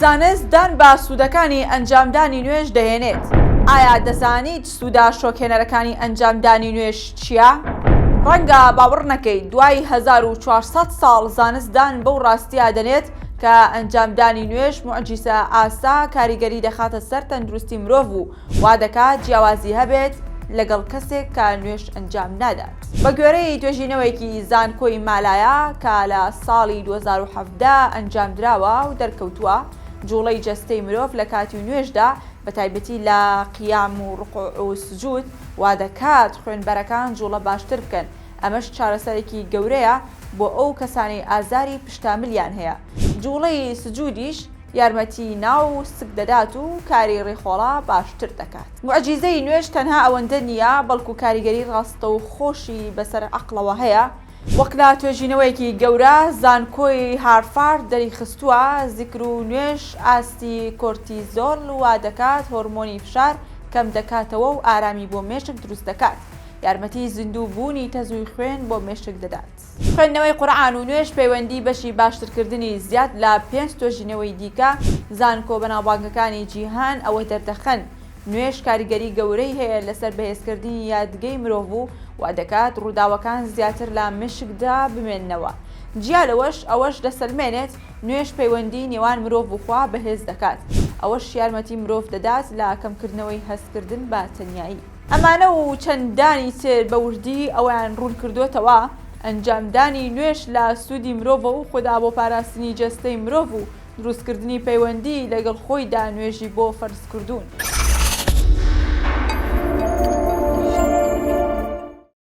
زانست دان بە سوودەکانی ئەنجامدانی نوێژ دەهێنێت. ئایا دەزانیت سوودا شۆکێنەرەکانی ئەنجامدانی نوێژ چییە؟ ڕەنگە باوەڕ نەکەیت دوای 1400 ساڵ زانستدان بەو ڕاستیە دەنێت کە ئەنجامدانی نوێژ موعجیزە ئاسا کاریگەری دەخاتە سەر تەندروستی مرۆڤ و وا دەکات جیاوازی هەبێت لەگەڵ کەسێک کە نوێژ ئەنجام نادات. بە گوێرەی توێژینەوەیەکی زانکۆی مالایە کە لە ساڵی 2017 ئەنجامدراوە و دەرکەوتووە، جوڵەی جەستەی مرۆڤ لە کاتی نوێژدا بە تایبەتی لە قیام و ڕقوع و سجود وا دەکات خوێنبەرەکان جوڵە باشتر بکەن. ئەمەش چارەسەرێکی گەورەیە بۆ ئەو کەسانی ئازاری پشتاملیان هەیە. جوڵەی سجودیش یارمەتی ناو سک دەدات و کاری ڕێخۆڵا باشتر دەکات. موعجیزەی نوێژ تەنها ئەوەندە نییە، بەڵکو کاریگەری ڕاستە و خۆشی بەسەر عەقڵەوە هەیە. وەک لە توێژینەوەیەکی گەورە زانکۆی هارفارد دەریخستووە، زیکر و نوێژ ئاستی کۆرتیزۆل وا دەکات هۆرمۆنی فشار کەم دەکاتەوە و ئارامی بۆ مێشک دروست دەکات. یارمەتی زیندوو بوونی تەزووی خوێن بۆ مێشک دەدات. خوێندنەوەی قورئان و نوێژ پەیوەندی بەشی باشترکردنی زیاد لە 5 توێژینەوەی دیکە زانکۆ بەناوبانگەکانی جیهان ئەوە دەردەخەن. نوێژ کاریگەری گەورەی هەیە لەسەر بەهێزکردنی یادگەی مرۆڤ و وا دەکات ڕووداوەکان زیاتر لە مشکدا بمێننەوە. جیا لەوەش ئەوەش دەسەلمێنێت نوێژ پەیوەندی نێوان مرۆڤ و خوا بەهێز دەکات. ئەوەش یارمەتی مرۆڤ دەدات لە کەمکردنەوەی هەستکردن بە تەنیایی. ئەمانە و چەندانی تر بە وردی ئەویان ڕوون کردوتەوە ئەنجامدانی نوێژ لە سوودی مرۆڤ و خوددا بۆ پاراستنی جەستەی مرۆڤ و دروستکردنی پەیوەندی لەگەڵ خۆیدا نوێژی بۆ فەرزکردوون.